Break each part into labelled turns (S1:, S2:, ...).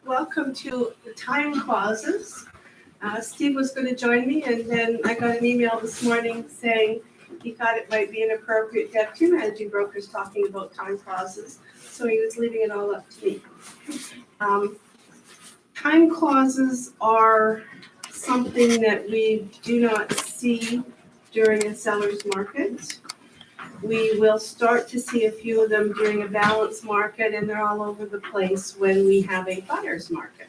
S1: welcome to the time clauses. Steve was going to join me, and then I got an email this morning saying he thought it might be inappropriate to have two managing brokers talking about time clauses, so he was leaving it all up to me. Time clauses are something that we do not see during a seller's market. We will start to see a few of them during a balanced market, and they're all over the place when we have a buyer's market.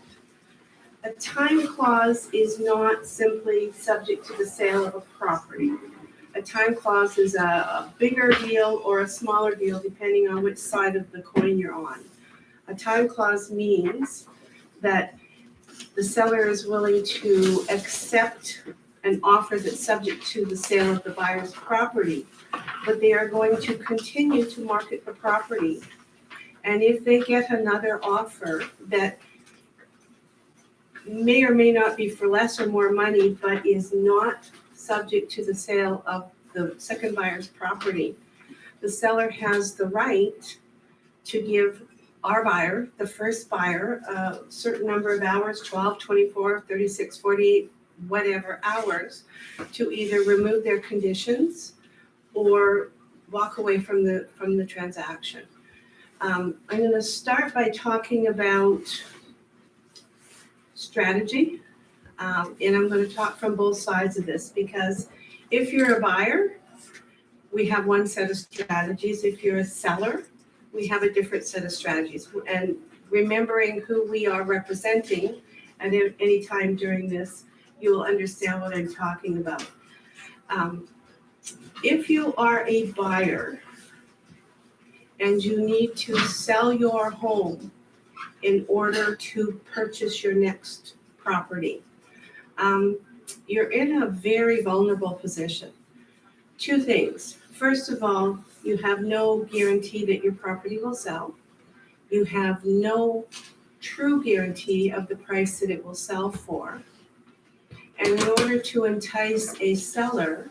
S1: A time clause is not simply subject to the sale of a property. A time clause is a bigger deal or a smaller deal, depending on which side of the coin you're on. A time clause means that the seller is willing to accept an offer that's subject to the sale of the buyer's property, but they are going to continue to market the property. And if they get another offer that may or may not be for less or more money, but is not subject to the sale of the second buyer's property, the seller has the right to give our buyer, the first buyer, a certain number of hours, 12, 24, 36, 48, whatever hours, to either remove their conditions or walk away from the transaction. I'm going to start by talking about strategy, and I'm going to talk from both sides of this, because if you're a buyer, we have one set of strategies. If you're a seller, we have a different set of strategies. And remembering who we are representing at any time during this, you will understand what I'm talking about. If you are a buyer and you need to sell your home in order to purchase your next property, you're in a very vulnerable position. Two things. First of all, you have no guarantee that your property will sell. You have no true guarantee of the price that it will sell for. And in order to entice a seller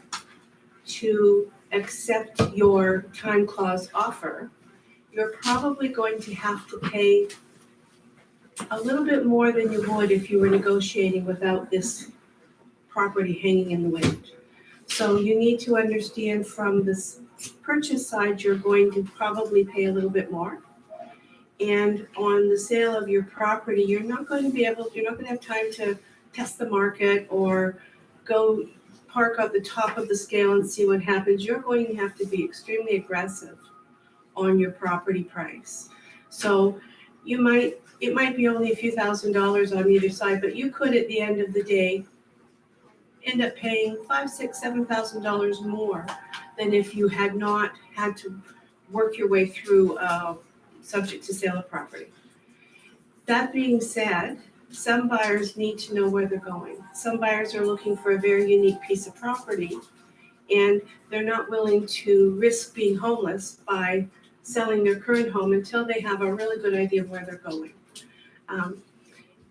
S1: to accept your time clause offer, you're probably going to have to pay a little bit more than you would if you were negotiating without this property hanging in the wind. So you need to understand from this purchase side, you're going to probably pay a little bit more. And on the sale of your property, you're not going to have time to test the market or go park at the top of the scale and see what happens. You're going to have to be extremely aggressive on your property price. So it might be only a few $1,000s on either side, but you could at the end of the day end up paying $5,000, $6,000, $7,000 more than if you had not had to work your way through subject to sale of property. That being said, some buyers need to know where they're going. Some buyers are looking for a very unique piece of property, and they're not willing to risk being homeless by selling their current home until they have a really good idea of where they're going.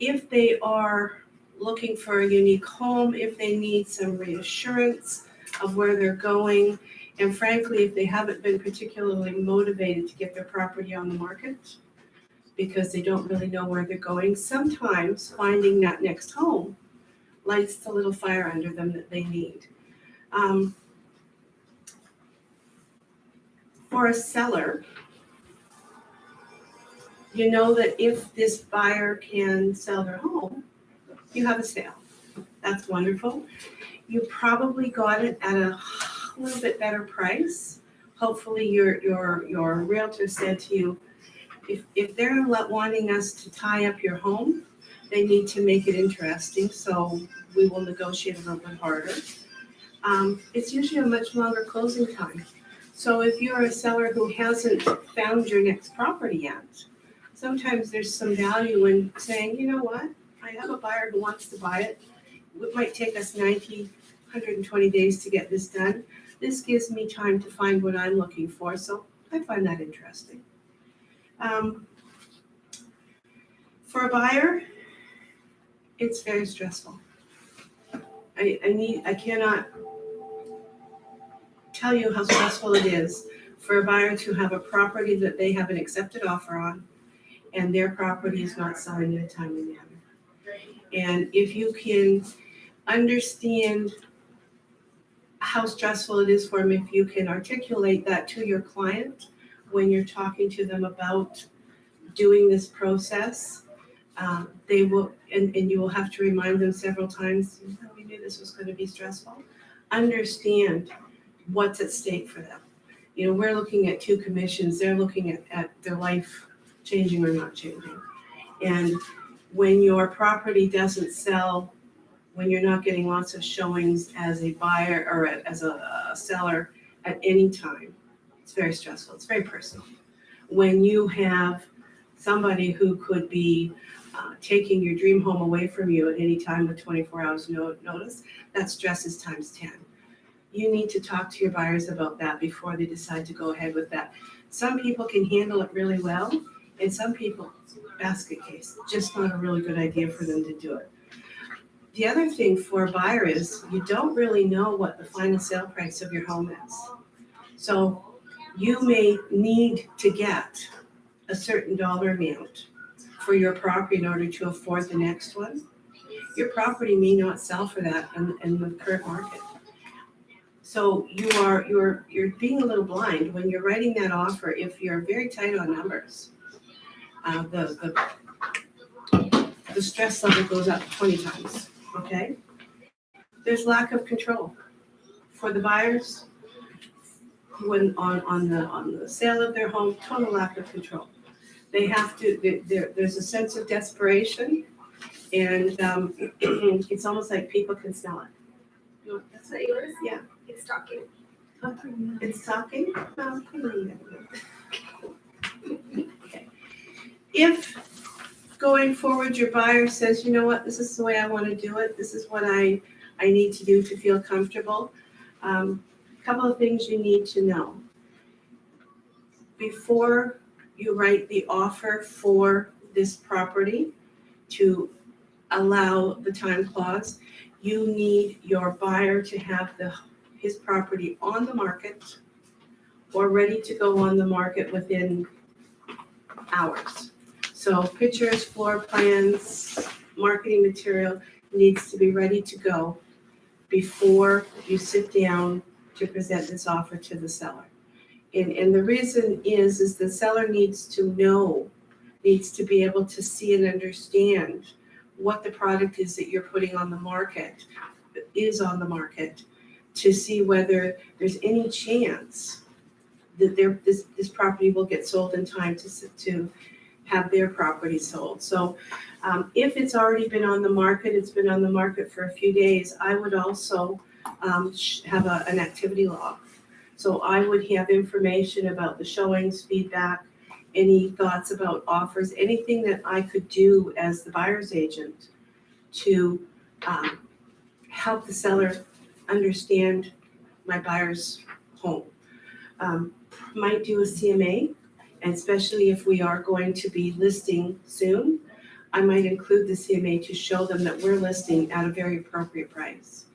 S1: If they are looking for a unique home, if they need some reassurance of where they're going, and frankly, if they haven't been particularly motivated to get their property on the market because they don't really know where they're going, sometimes finding that next home lights the little fire under them that they need. For a seller, you know that if this buyer can sell their home, you have a sale. That's wonderful. You probably got it at a little bit better price. Hopefully your realtor said to you, if they're wanting us to tie up your home, they need to make it interesting, so we will negotiate a little bit harder. It's usually a much longer closing time. So if you're a seller who hasn't found your next property yet, sometimes there's some value in saying, you know what, I have a buyer who wants to buy it. It might take us 90, 120 days to get this done. This gives me time to find what I'm looking for, so I find that interesting. For a buyer, it's very stressful. I cannot tell you how stressful it is for a buyer to have a property that they have an accepted offer on, and their property is not selling in a timely manner. And if you can understand how stressful it is for them, if you can articulate that to your client when you're talking to them about doing this process, they will, and you will have to remind them several times, we knew this was going to be stressful. Understand what's at stake for them. We're looking at 2 commissions, they're looking at their life changing or not changing. And when your property doesn't sell, when you're not getting lots of showings as a buyer or as a seller at any time, it's very stressful, it's very personal. When you have somebody who could be taking your dream home away from you at any time with 24 hours notice, that stress is times 10. You need to talk to your buyers about that before they decide to go ahead with that. Some people can handle it really well, and some people, basket case, just not a really good idea for them to do it. The other thing for a buyer is you don't really know what the final sale price of your home is. So you may need to get a certain dollar amount for your property in order to afford the next one. Your property may not sell for that in the current market. So you're being a little blind when you're writing that offer. If you're very tight on numbers, the stress level goes up 20 times. Okay, there's lack of control for the buyers when on the sale of their home. Total lack of control. They have to. There's a sense of desperation, and it's almost like people can smell it.
S2: That's not yours?
S1: Yeah.
S2: It's talking.
S1: It's talking? Okay. If going forward your buyer says, you know what, this is the way I want to do it, this is what I need to do to feel comfortable, a couple of things you need to know. Before you write the offer for this property to allow the time clause, you need your buyer to have his property on the market or ready to go on the market within hours. So pictures, floor plans, marketing material needs to be ready to go before you sit down to present this offer to the seller. And the reason is the seller needs to be able to see and understand what the product is that you're putting on the market, to see whether there's any chance that this property will get sold in time to have their property sold. So if it's already been on the market, it's been on the market for a few days, I would also have an activity log. So I would have information about the showings, feedback, any thoughts about offers, anything that I could do as the buyer's agent to help the seller understand my buyer's home. Might do a CMA, and especially if we are going to be listing soon, I might include the CMA to show them that we're listing at a very appropriate price.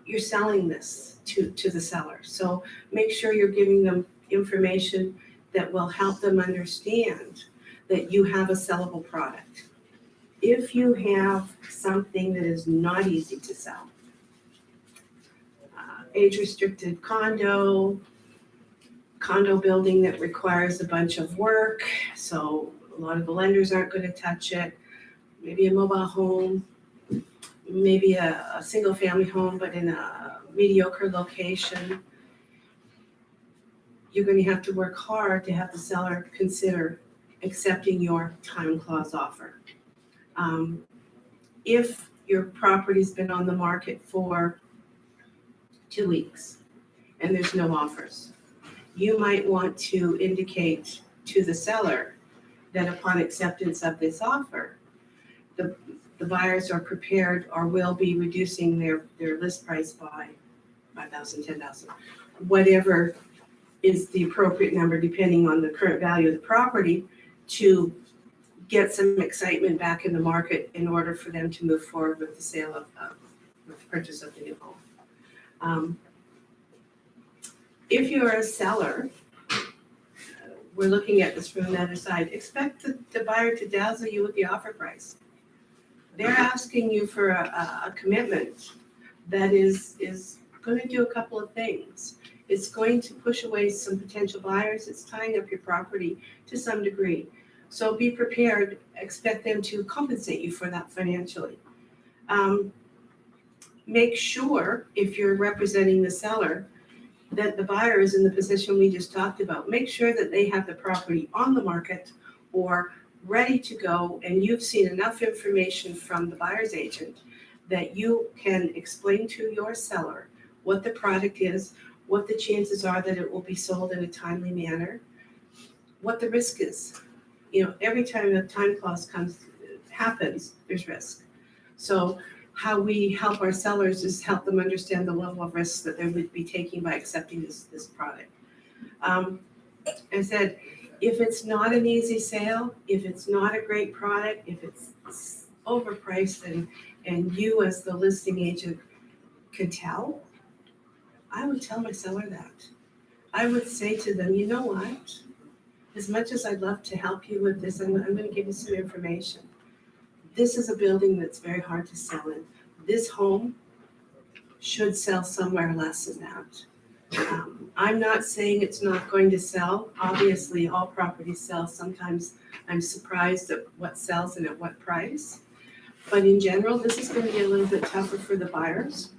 S1: You're selling this to the seller, so make sure you're giving them information that will help them understand that you have a sellable product. If you have something that is not easy to sell, age-restricted condo building that requires a bunch of work, so a lot of the lenders aren't going to touch it, maybe a mobile home, maybe a single-family home, but in a mediocre location, you're going to have to work hard to have the seller consider accepting your time clause offer. If your property's been on the market for 2 weeks and there's no offers, you might want to indicate to the seller that upon acceptance of this offer, the buyers are prepared or will be reducing their list price by $5,000, $10,000, whatever is the appropriate number depending on the current value of the property, to get some excitement back in the market in order for them to move forward with the sale with the purchase of the new home. If you're a seller, we're looking at this from the other side. Expect the buyer to dazzle you with the offer price. They're asking you for a commitment that is going to do a couple of things. It's going to push away some potential buyers. It's tying up your property to some degree. So be prepared. Expect them to compensate you for that financially. Make sure, if you're representing the seller, that the buyer is in the position we just talked about. Make sure that they have the property on the market or ready to go, and you've seen enough information from the buyer's agent that you can explain to your seller what the product is, what the chances are that it will be sold in a timely manner, what the risk is. Every time a time clause happens, there's risk. So how we help our sellers is help them understand the level of risks that they would be taking by accepting this product. I said, if it's not an easy sale, if it's not a great product, if it's overpriced and you as the listing agent can tell, I would tell my seller that. I would say to them, you know what? As much as I'd love to help you with this, I'm going to give you some information. This is a building that's very hard to sell in. This home should sell somewhere less than that. I'm not saying it's not going to sell. Obviously, all properties sell. Sometimes I'm surprised at what sells and at what price. But in general, this is going to be a little bit tougher for the buyers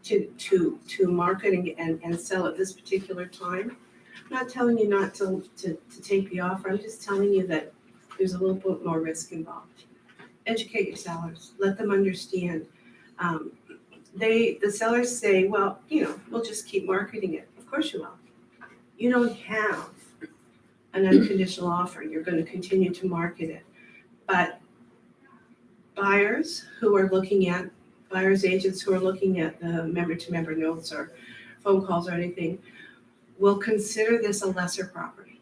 S1: to market and sell at this particular time. I'm not telling you not to take the offer. I'm just telling you that there's a little bit more risk involved. Educate your sellers. Let them understand. The sellers say, well, we'll just keep marketing it. Of course you will. You don't have an unconditional offer. You're going to continue to market it. But buyers agents who are looking at the member-to-member notes or phone calls or anything will consider this a lesser property.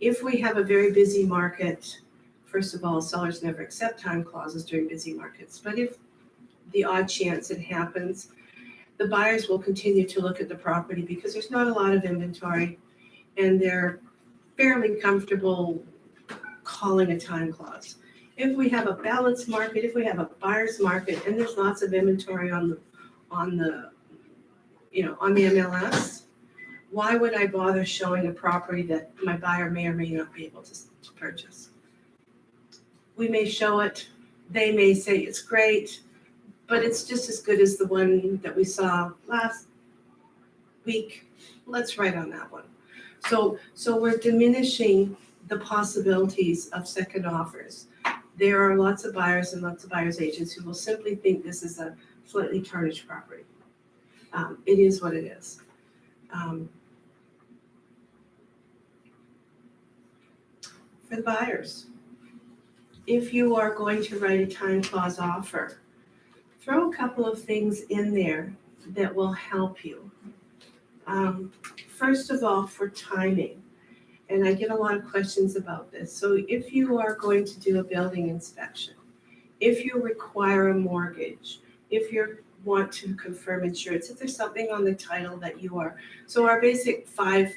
S1: If we have a very busy market, first of all, sellers never accept time clauses during busy markets. But if the odd chance it happens, the buyers will continue to look at the property because there's not a lot of inventory and they're fairly comfortable calling a time clause. If we have a balanced market, if we have a buyer's market and there's lots of inventory on the MLS, why would I bother showing a property that my buyer may or may not be able to purchase? We may show it, they may say it's great, but it's just as good as the one that we saw last week. Let's write on that one. So we're diminishing the possibilities of second offers. There are lots of buyers and lots of buyer's agents who will simply think this is a slightly tarnished property. It is what it is. For the buyers, if you are going to write a time clause offer, throw a couple of things in there that will help you. First of all, for timing, and I get a lot of questions about this. So if you are going to do a building inspection, if you require a mortgage, if you want to confirm insurance, if there's something on the title that you are. So our basic 5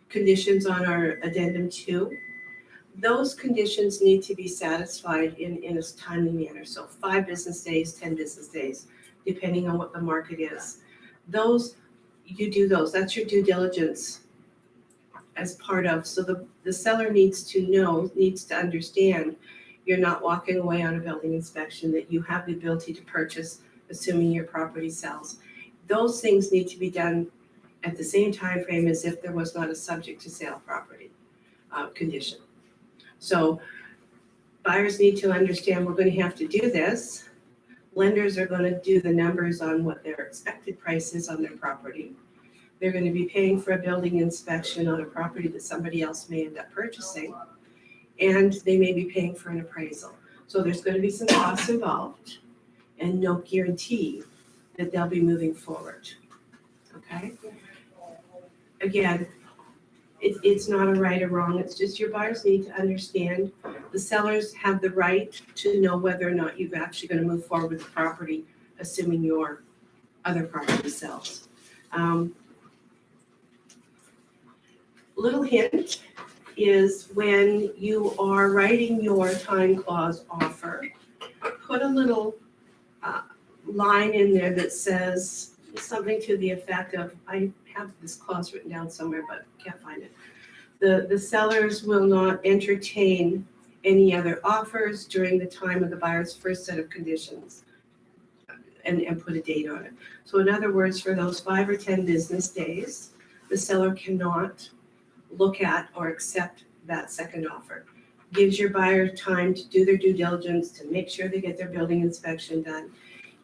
S1: conditions on our addendum 2, those conditions need to be satisfied in a timely manner. So 5 business days, 10 business days, depending on what the market is. You do those. That's your due diligence as part of. So the seller needs to understand you're not walking away on a building inspection, that you have the ability to purchase, assuming your property sells. Those things need to be done at the same time frame as if there was not a subject to sale property condition. So buyers need to understand we're going to have to do this. Lenders are going to do the numbers on what their expected price is on their property. They're going to be paying for a building inspection on a property that somebody else may end up purchasing, and they may be paying for an appraisal. So there's going to be some costs involved and no guarantee that they'll be moving forward. Okay? Again, it's not a right or wrong. It's just your buyers need to understand. The sellers have the right to know whether or not you're actually going to move forward with the property, assuming your other property sells. Little hint, is when you are writing your time clause offer, put a little line in there that says something to the effect of, I have this clause written down somewhere, but can't find it. The sellers will not entertain any other offers during the time of the buyer's first set of conditions, and put a date on it. So in other words, for those 5 or 10 business days, the seller cannot look at or accept that second offer. Gives your buyer time to do their due diligence, to make sure they get their building inspection done.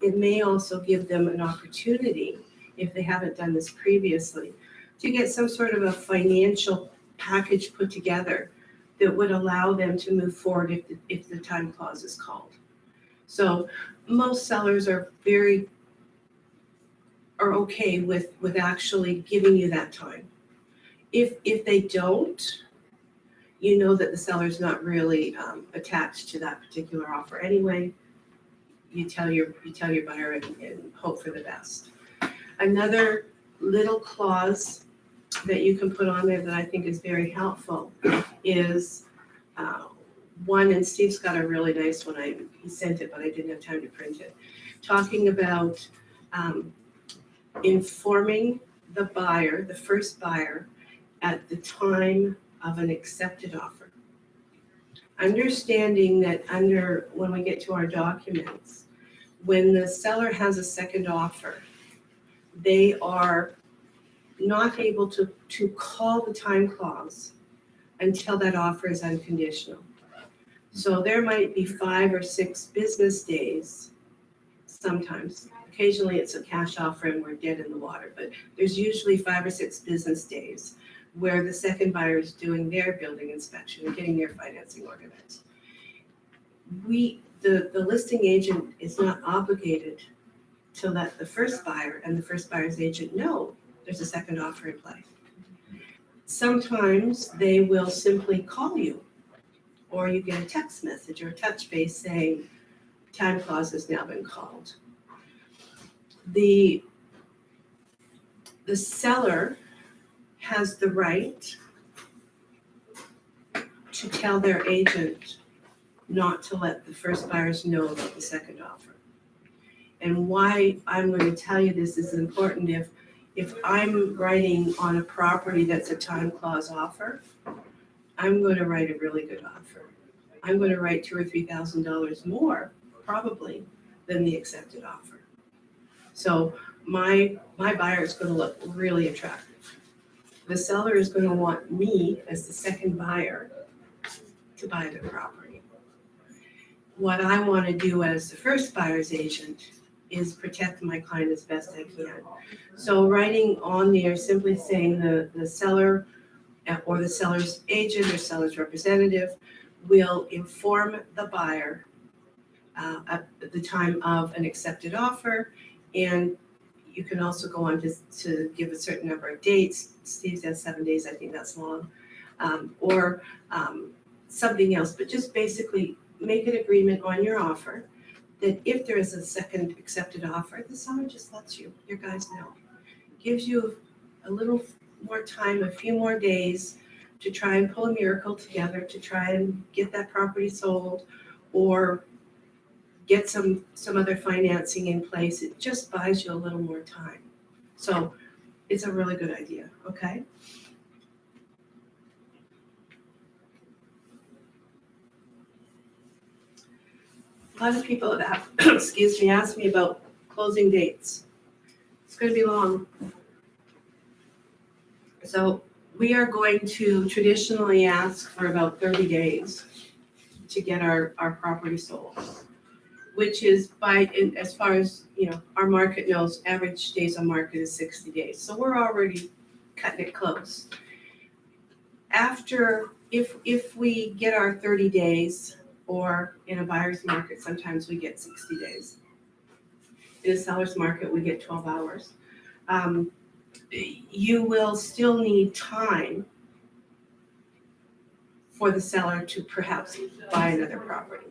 S1: It may also give them an opportunity, if they haven't done this previously, to get some sort of a financial package put together that would allow them to move forward if the time clause is called. So most sellers are okay with actually giving you that time. If they don't, you know that the seller's not really attached to that particular offer anyway. You tell your buyer and hope for the best. Another little clause that you can put on there that I think is very helpful is one, and Steve's got a really nice one. He sent it, but I didn't have time to print it. Talking about informing the buyer, the first buyer, at the time of an accepted offer. Understanding that when we get to our documents, when the seller has a second offer, they are not able to call the time clause until that offer is unconditional. So there might be 5 or 6 business days, sometimes. Occasionally it's a cash offer and we're dead in the water, but there's usually 5 or 6 business days where the second buyer is doing their building inspection and getting their financing organized. The listing agent is not obligated to let the first buyer and the first buyer's agent know there's a second offer in play. Sometimes they will simply call you, or you get a text message or a touch base saying time clause has now been called. The seller has the right to tell their agent not to let the first buyers know about the second offer. And why I'm going to tell you this is important. If I'm writing on a property that's a time clause offer, I'm going to write a really good offer. I'm going to write $2,000 or $3,000 more, probably, than the accepted offer. So my buyer is going to look really attractive. The seller is going to want me as the second buyer to buy the property. What I want to do as the first buyer's agent is protect my client as best I can. So writing on there, simply saying the seller or the seller's agent or seller's representative will inform the buyer at the time of an accepted offer, and you can also go on to give a certain number of dates. Steve says 7 days, I think that's long, or something else, but just basically make an agreement on your offer that if there is a second accepted offer, the seller just lets your guys know. Gives you a little more time, a few more days to try and pull a miracle together, to try and get that property sold or get some other financing in place. It just buys you a little more time. So it's a really good idea, okay? A lot of people have, asked me about closing dates. It's going to be long. So we are going to traditionally ask for about 30 days to get our property sold, which is as far as, our market knows, average days on market is 60 days. So we're already cutting it close. After, if we get our 30 days, or in a buyer's market, sometimes we get 60 days. In a seller's market, we get 12 hours. You will still need time for the seller to perhaps buy another property.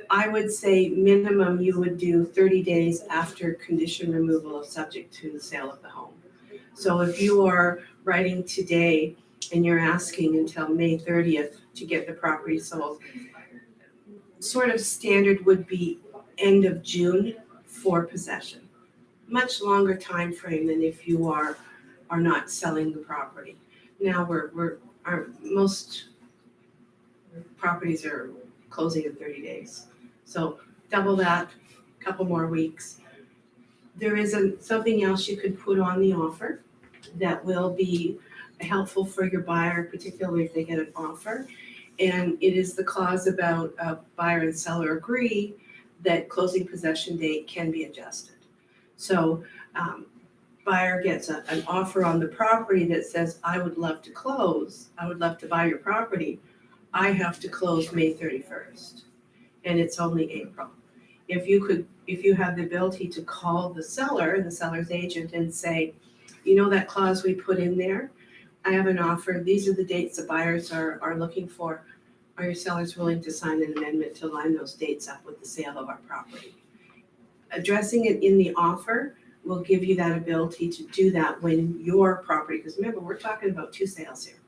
S1: I would say minimum you would do 30 days after condition removal of subject to the sale of the home. So if you are writing today and you're asking until May 30th to get the property sold. Sort of standard would be end of June for possession. Much longer time frame than if you are not selling the property. Now our most properties are closing in 30 days. So double that, couple more weeks. There is something else you could put on the offer that will be helpful for your buyer, particularly if they get an offer. And it is the clause about buyer and seller agree that closing possession date can be adjusted. So buyer gets an offer on the property that says, I would love to close, I would love to buy your property. I have to close May 31st, and it's only April. If you have the ability to call the seller and the seller's agent and say, you know that clause we put in there? I have an offer, these are the dates the buyers are looking for. Are your sellers willing to sign an amendment to line those dates up with the sale of our property? Addressing it in the offer will give you that ability to do that when your property, because remember, we're talking about 2 sales here.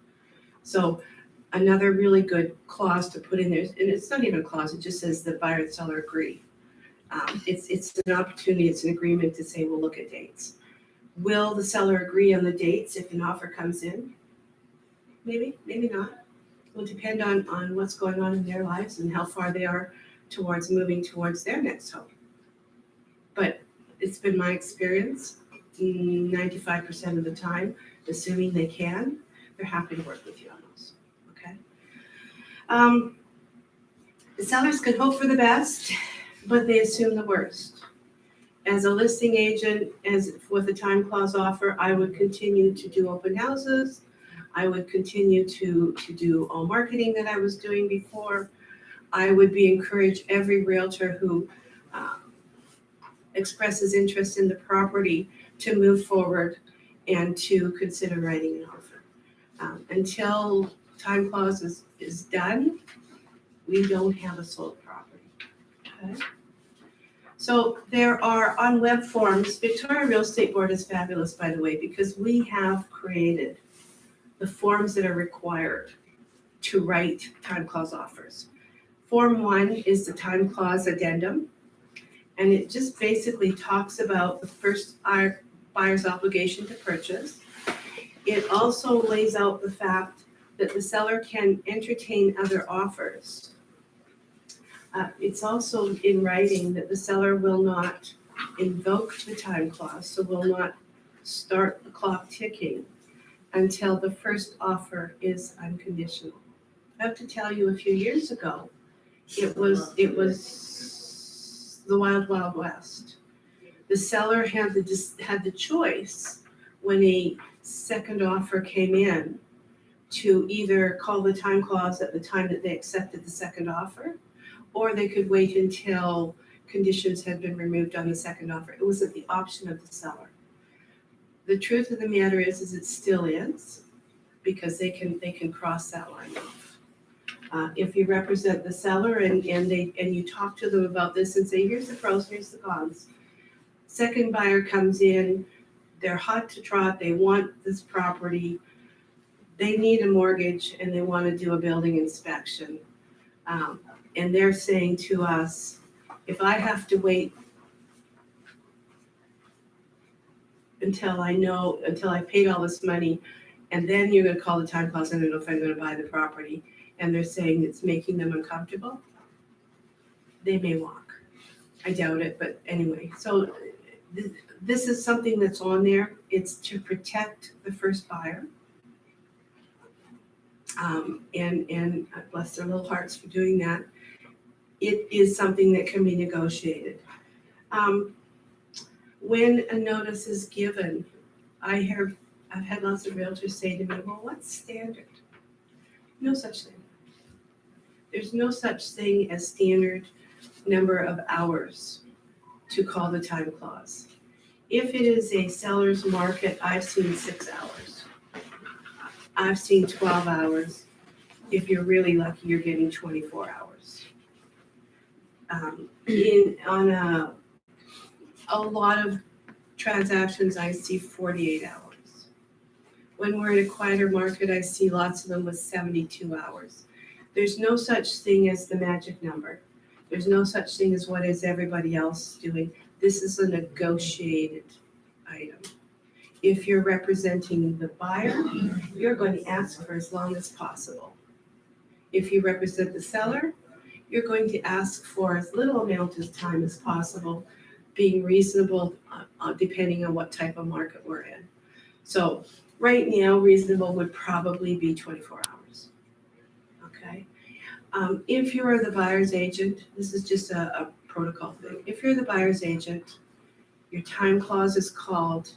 S1: So another really good clause to put in there, and it's not even a clause, it just says the buyer and seller agree. It's an opportunity, it's an agreement to say, we'll look at dates. Will the seller agree on the dates if an offer comes in? Maybe, maybe not. It will depend on what's going on in their lives and how far they are towards moving towards their next home. But it's been my experience, 95% of the time, assuming they can, they're happy to work with you on those, okay? The sellers can hope for the best, but they assume the worst. As a listing agent, as with a time clause offer, I would continue to do open houses. I would continue to do all marketing that I was doing before. I would encourage every realtor who expresses interest in the property to move forward and to consider writing an offer. Until time clause is done, we don't have a sold property. Okay? So there are, on web forms, Victoria Real Estate Board is fabulous, by the way, because we have created the forms that are required to write time clause offers. Form 1 is the time clause addendum, and it just basically talks about the first buyer's obligation to purchase. It also lays out the fact that the seller can entertain other offers. It's also in writing that the seller will not invoke the time clause, so will not start the clock ticking until the first offer is unconditional. I have to tell you, a few years ago, it was the wild, wild west. The seller had the choice when a second offer came in to either call the time clause at the time that they accepted the second offer, or they could wait until conditions had been removed on the second offer. It was at the option of the seller. The truth of the matter is it still is, because they can cross that line off. If you represent the seller and you talk to them about this and say, here's the pros, here's the cons. Second buyer comes in, they're hot to trot, they want this property, they need a mortgage, and they want to do a building inspection. And they're saying to us, if I have to wait until I paid all this money, and then you're going to call the time clause, I don't know if I'm going to buy the property, and they're saying it's making them uncomfortable, they may walk. I doubt it, but anyway. So this is something that's on there. It's to protect the first buyer. And bless their little hearts for doing that. It is something that can be negotiated. When a notice is given, I've had lots of realtors say to me, well, what's standard? No such thing. There's no such thing as standard number of hours to call the time clause. If it is a seller's market, I've seen 6 hours. I've seen 12 hours. If you're really lucky, you're getting 24 hours. On a lot of transactions, I see 48 hours. When we're in a quieter market, I see lots of them with 72 hours. There's no such thing as the magic number. There's no such thing as what is everybody else doing. This is a negotiated item. If you're representing the buyer, you're going to ask for as long as possible. If you represent the seller, you're going to ask for as little amount of time as possible, being reasonable depending on what type of market we're in. So right now, reasonable would probably be 24 hours. Okay. If you're the buyer's agent, this is just a protocol thing. If you're the buyer's agent, your time clause is called.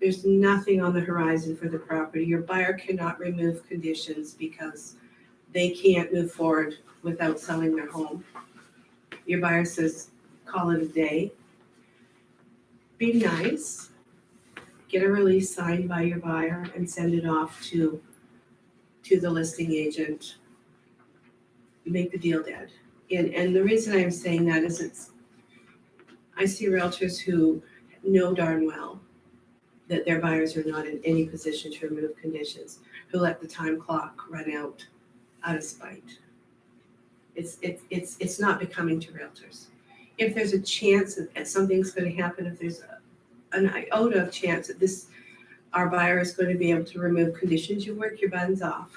S1: There's nothing on the horizon for the property. Your buyer cannot remove conditions because they can't move forward without selling their home. Your buyer says, call it a day. Be nice. Get a release signed by your buyer and send it off to the listing agent. Make the deal dead. And the reason I'm saying that is I see realtors who know darn well that their buyers are not in any position to remove conditions, who let the time clock run out of spite. It's not becoming to realtors. If there's a chance that something's going to happen, if there's an iota of chance that our buyer is going to be able to remove conditions, you work your buns off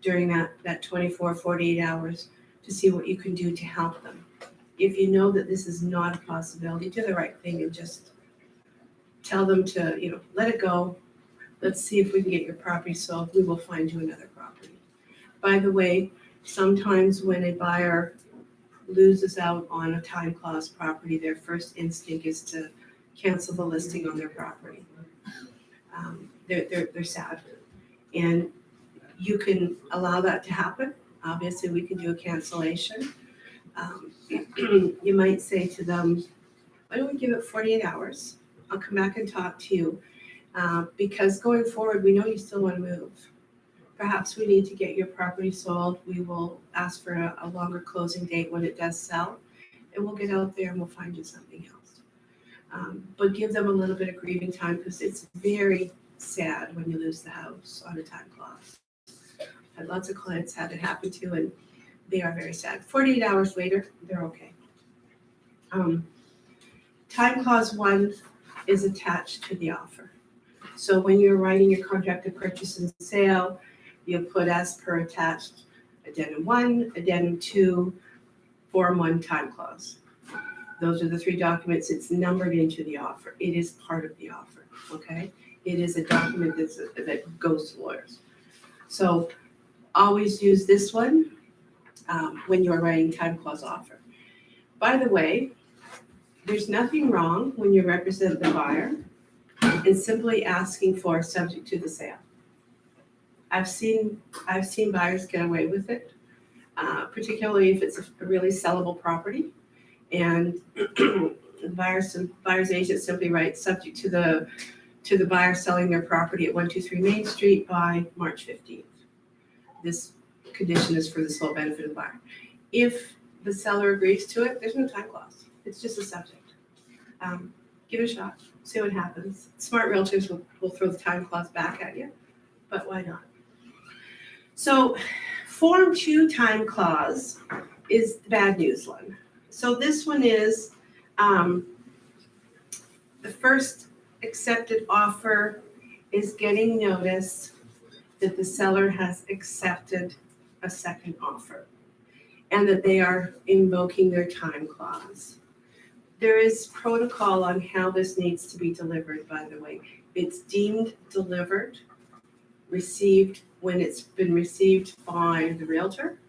S1: during that 24, 48 hours to see what you can do to help them. If you know that this is not a possibility, do the right thing and just tell them to, let it go. Let's see if we can get your property sold. We will find you another property. By the way, sometimes when a buyer loses out on a time clause property, their first instinct is to cancel the listing on their property. They're sad. And you can allow that to happen. Obviously, we can do a cancellation. You might say to them, why don't we give it 48 hours? I'll come back and talk to you. Because going forward, we know you still want to move. Perhaps we need to get your property sold. We will ask for a longer closing date when it does sell. And we'll get out there and we'll find you something else. But give them a little bit of grieving time because it's very sad when you lose the house on a time clause. I've had lots of clients had it happen to, and they are very sad. 48 hours later, they're okay. Time clause 1 is attached to the offer. So when you're writing your contract of purchase and sale, you'll put as per attached addendum 1, addendum 2, form 1 time clause. Those are the 3 documents. It's numbered into the offer. It is part of the offer, okay? It is a document that goes to lawyers. So always use this one when you're writing time clause offer. By the way, there's nothing wrong when you represent the buyer in simply asking for subject to the sale. I've seen buyers get away with it, particularly if it's a really sellable property. And the buyer's agent simply writes subject to the buyer selling their property at 123 Main Street by March 15th. This condition is for the sole benefit of the buyer. If the seller agrees to it, there's no time clause. It's just a subject. Give it a shot, see what happens. Smart realtors will throw the time clause back at you, but why not? So Form 2 time clause is the bad news one. So this one is the first accepted offer is getting notice that the seller has accepted a second offer and that they are invoking their time clause. There is protocol on how this needs to be delivered, by the way. It's deemed delivered, received when it's been received by the realtor,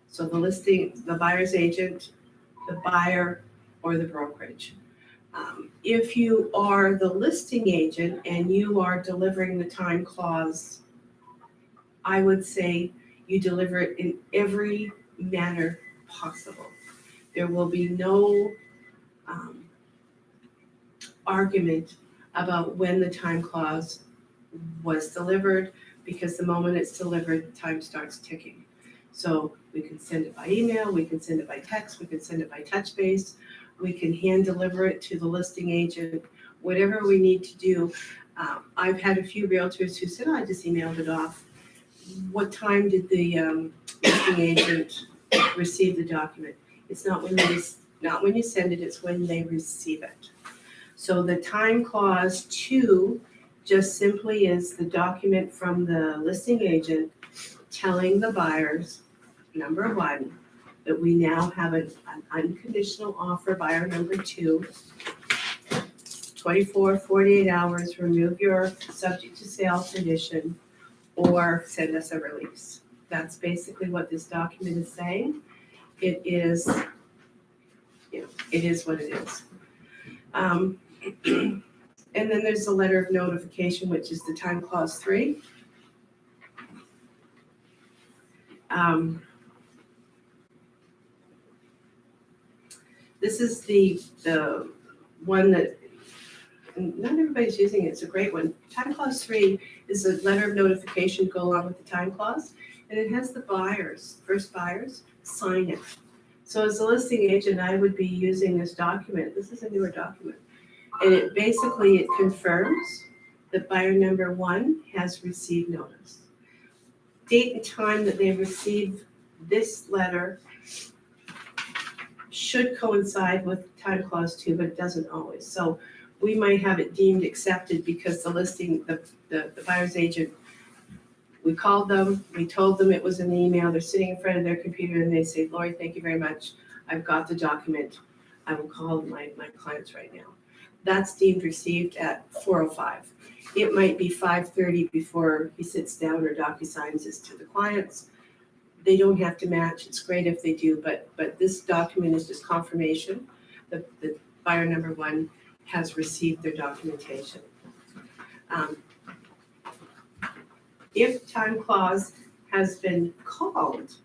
S1: so the buyer's agent, the buyer, or the brokerage. If you are the listing agent and you are delivering the time clause, I would say you deliver it in every manner possible. There will be no argument about when the time clause was delivered, because the moment it's delivered, time starts ticking. So we can send it by email, we can send it by text, we can send it by touch base, we can hand deliver it to the listing agent whatever we need to do. I've had a few realtors who said, I just emailed it off. What time did the listing agent receive the document? It's not when you send it, it's when they receive it. So the time clause 2 just simply is the document from the listing agent telling the buyers, number 1, that we now have an unconditional offer, buyer number 2, 24, 48 hours, remove your subject to sale condition, or send us a release. That's basically what this document is saying. It is, it is what it is. And then there's the letter of notification, which is the time clause 3. This is the one that not everybody's using it. It's a great one. Time clause 3 is a letter of notification to go along with the time clause, and it has the buyers, first buyers, sign it. So as a listing agent, I would be using this document. This is a newer document. And it basically confirms that buyer number 1 has received notice. Date and time that they receive this letter should coincide with time clause 2, but it doesn't always. So we might have it deemed accepted because the buyer's agent, we called them, we told them it was an email, they're sitting in front of their computer and they say, Lori, thank you very much. I've got the document. I will call my clients right now. That's deemed received at 4:05. It might be 5:30 before he sits down or DocuSigns this to the clients. They don't have to match. It's great if they do, but this document is just confirmation that the buyer number 1 has received their documentation. If time clause has been called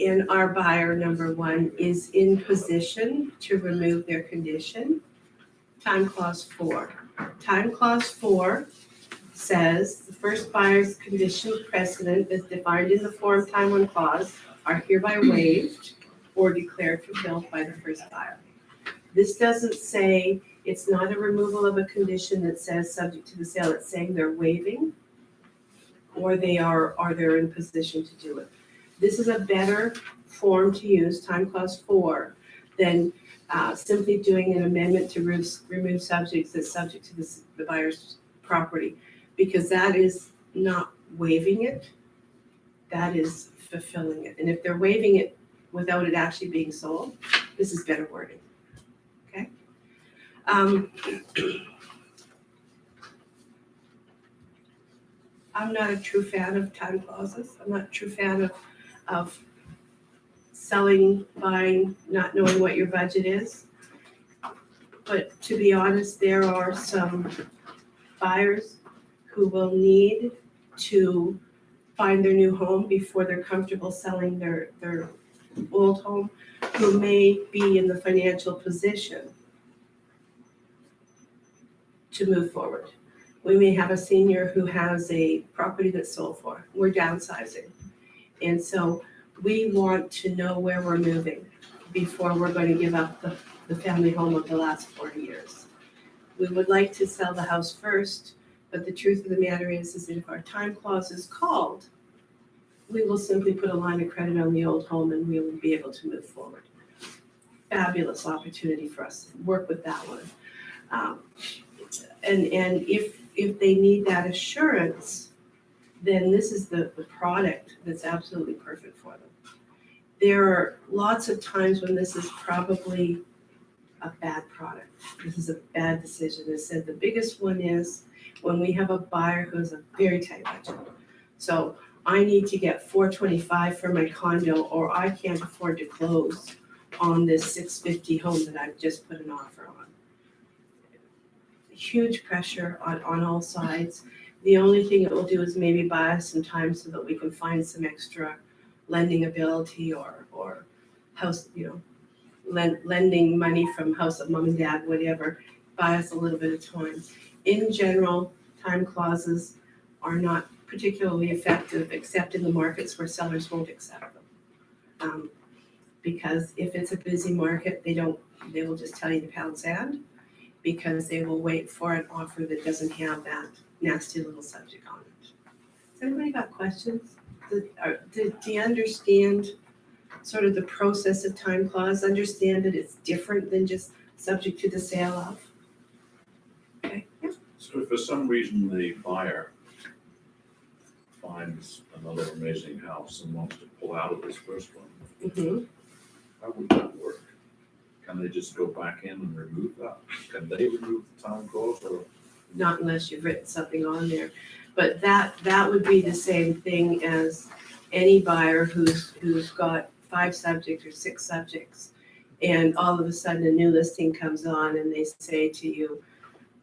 S1: and our buyer number 1 is in position to remove their condition, time clause 4. Time clause 4 says the first buyer's condition precedent as defined in the form time 1 clause are hereby waived or declared fulfilled by the first buyer. This doesn't say, it's not a removal of a condition that says subject to the sale. It's saying they're waiving or they're in position to do it. This is a better form to use, time clause 4, than simply doing an amendment to remove subjects that's subject to the buyer's property, because that is not waiving it, that is fulfilling it. And if they're waiving it without it actually being sold, this is better wording, okay? I'm not a true fan of time clauses. I'm not a true fan of selling, buying, not knowing what your budget is. But to be honest, there are some buyers who will need to find their new home before they're comfortable selling their old home, who may be in the financial position to move forward. We may have a senior who has a property that's sold for. We're downsizing. And so we want to know where we're moving before we're going to give up the family home of the last 40 years. We would like to sell the house first, but the truth of the matter is that if our time clause is called, we will simply put a line of credit on the old home and we will be able to move forward. Fabulous opportunity for us to work with that one. And if they need that assurance, then this is the product that's absolutely perfect for them. There are lots of times when this is probably a bad product. This is a bad decision. I said the biggest one is when we have a buyer who has a very tight budget. So I need to get $425 for my condo, or I can't afford to close on this $650 home that I've just put an offer on. Huge pressure on all sides. The only thing it will do is maybe buy us some time so that we can find some extra lending ability or house, lending money from house of mom and dad, whatever, buy us a little bit of time. In general, time clauses are not particularly effective except in the markets where sellers won't accept them. Because if it's a busy market, they will just tell you to pound sand. because they will wait for an offer that doesn't have that nasty little subject on it. Has anybody got questions? Do you understand sort of the process of time clause? Understand that it's different than just subject to the sale of? Okay, yeah.
S3: So if for some reason the buyer finds another amazing house and wants to pull out of this first one,
S1: Mhm.
S3: how would that work? Can they just go back in and remove that? Can they remove the time clause or?
S1: Not unless you've written something on there. But that would be the same thing as any buyer who's got 5 subjects or 6 subjects. And all of a sudden a new listing comes on and they say to you,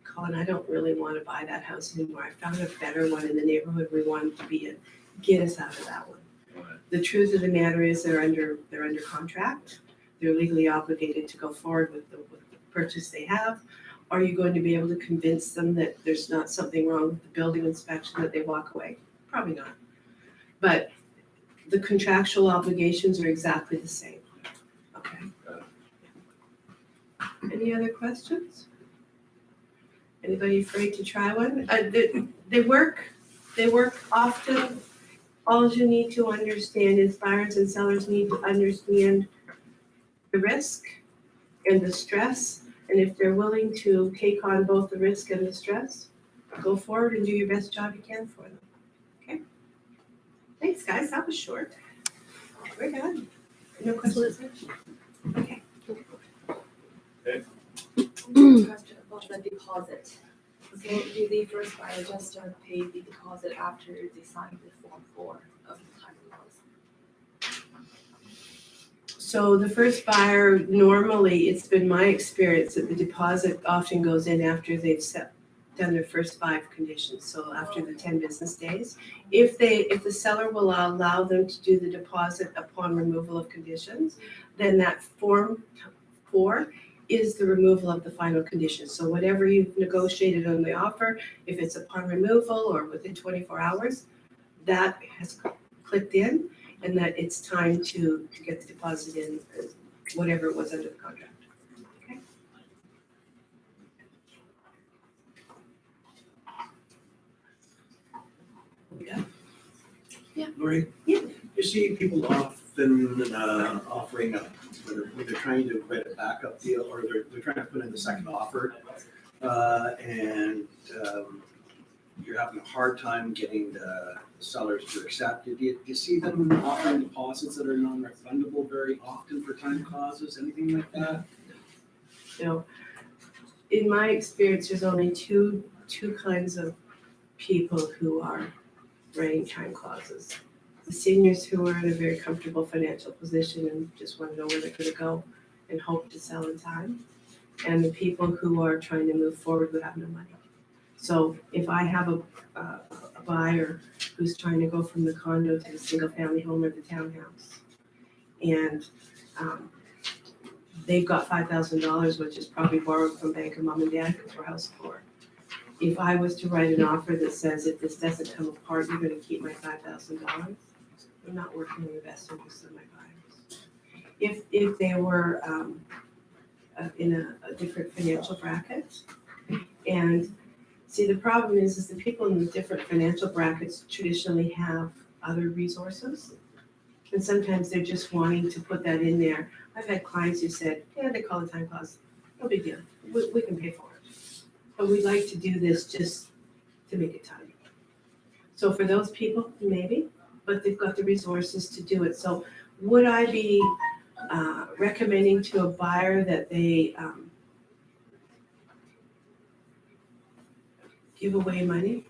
S1: Colin, I don't really want to buy that house anymore. I found a better one in the neighborhood we wanted to be in. Get us out of that one. The truth of the matter is they're under contract. They're legally obligated to go forward with the purchase they have. Are you going to be able to convince them that there's not something wrong with the building inspection that they walk away? Probably not. But the contractual obligations are exactly the same. Okay. Any other questions? Anybody afraid to try one? They work often. All you need to understand is buyers and sellers need to understand the risk and the stress. And if they're willing to take on both the risk and the stress, go forward and do your best job you can for them. Okay? Thanks, guys. That was short. We're done. No questions? Okay.
S2: Question about the deposit. So do the first buyer just start pay the deposit after they sign the Form 4 of the time clause?
S1: So the first buyer, normally, it's been my experience that the deposit often goes in after they've done their first 5 conditions, so after the 10 business days. If the seller will allow them to do the deposit upon removal of conditions, then that Form 4 is the removal of the final conditions. So whatever you've negotiated on the offer, if it's upon removal or within 24 hours, that has clicked in, and that it's time to get the deposit in, whatever it was under the contract. Okay?
S4: Lori?
S1: Yeah.
S4: You see people often offering up, when they're trying to write a backup deal, or they're trying to put in the second offer, and you're having a hard time getting the sellers to accept it. Do you see them offering deposits that are non-refundable very often for time clauses, anything like that?
S1: So, in my experience, there's only two kinds of people who are writing time clauses. The seniors who are in a very comfortable financial position and just want to know where they're going to go and hope to sell in time, and the people who are trying to move forward without no money. So if I have a buyer who's trying to go from the condo to the single family home or the townhouse, and they've got $5,000, which is probably borrowed from bank of mom and dad because we're house poor. If I was to write an offer that says if this doesn't come apart, you're going to keep my $5,000, I'm not working in the best interest of my buyers. If they were in a different financial bracket, and see, the problem is the people in the different financial brackets traditionally have other resources, and sometimes they're just wanting to put that in there. I've had clients who said, yeah, they call the time clause, no big deal, we can pay for it. But we'd like to do this just to make it time. So for those people, maybe, but they've got the resources to do it. So would I be recommending to a buyer that they give away money?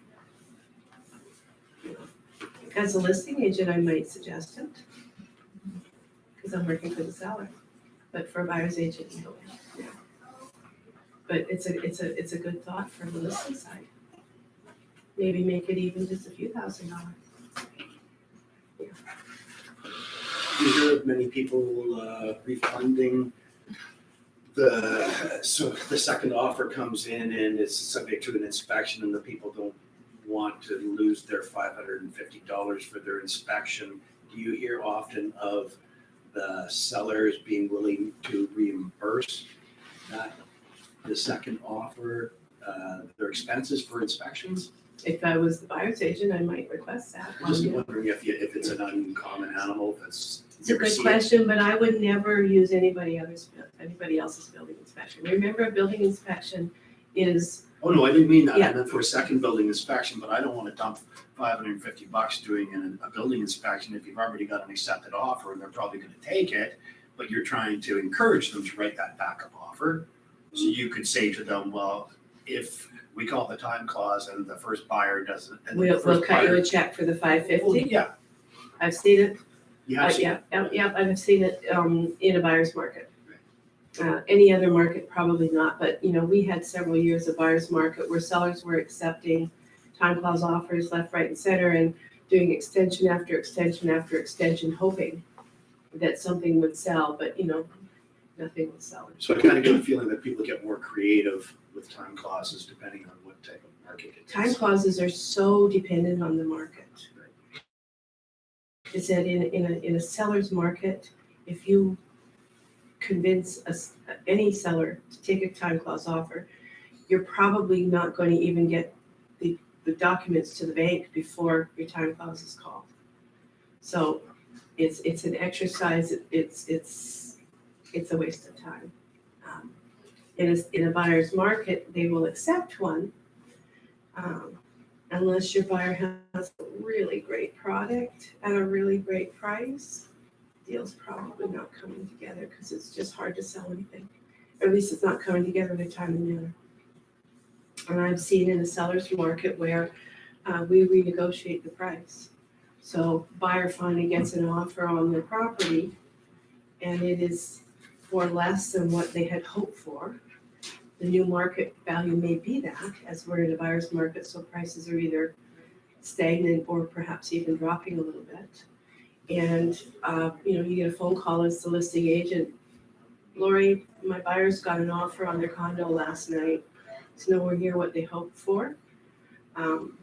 S1: As a listing agent, I might suggest it, because I'm working for the seller. But for a buyer's agent, no. But it's a good thought for the listing side. Maybe make it even just a few $1,000s.
S4: Do you hear of many people refunding so the second offer comes in and it's subject to an inspection, and the people don't want to lose their $550 for their inspection? Do you hear often of the sellers being willing to reimburse that the second offer, their expenses for inspections?
S1: If I was the buyer's agent, I might request that.
S4: I'm just wondering if it's an uncommon animal, if it's.
S1: It's a good question, but I would never use anybody else's building inspection. Remember, a building inspection is,
S4: Oh, no, I didn't mean that.
S1: Yeah.
S4: I meant for a second building inspection, but I don't want to dump $550 doing a building inspection if you've already got an accepted offer and they're probably going to take it, but you're trying to encourage them to write that backup offer. So you could say to them, well, if we call the time clause and the first buyer doesn't. and the
S1: we'll
S4: first
S1: cut you
S4: buyer-
S1: a check for the
S4: Well,
S1: $550.
S4: yeah,
S1: I've seen it.
S4: you have seen
S1: Yeah, I've seen it in a buyer's market. Any other market, probably not, but we had several years of buyer's market where sellers were accepting time clause offers left, right, and center and doing extension after extension after extension, hoping that something would sell, but nothing will sell.
S4: So I kind of get the feeling that people get more creative with time clauses depending on what type of market it is.
S1: Time clauses are so dependent on the market. Is that in a seller's market, if you convince any seller to take a time clause offer, you're probably not going to even get the documents to the bank before your time clause is called. So it's an exercise, it's a waste of time. In a buyer's market, they will accept one unless your buyer has a really great product at a really great price. Deal's probably not coming together because it's just hard to sell anything. Or at least it's not coming together in a timely manner. And I've seen in a seller's market where we renegotiate the price. So buyer finally gets an offer on their property and it is for less than what they had hoped for. The new market value may be that, as we're in a buyer's market, so prices are either stagnant or perhaps even dropping a little bit. And, you get a phone call as the listing agent, Lori, my buyers got an offer on their condo last night. It's nowhere near what they hoped for.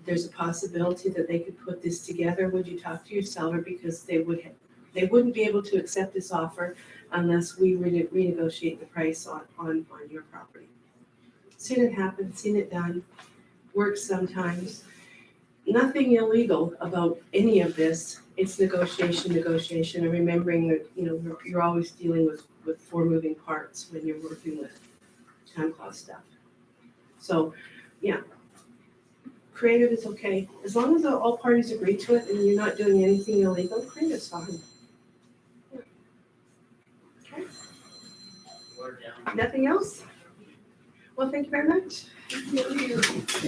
S1: There's a possibility that they could put this together. Would you talk to your seller? Because they wouldn't be able to accept this offer unless we renegotiate the price on your property. Seen it happen, seen it done, works sometimes. Nothing illegal about any of this. It's negotiation, and remembering that, you're always dealing with four moving parts when you're working with time clause stuff. So, yeah, creative is okay. As long as all parties agree to it and you're not doing anything illegal, creative is fine. Yeah. Okay. Nothing else? Well, thank you very much.
S3: Yeah, really good job.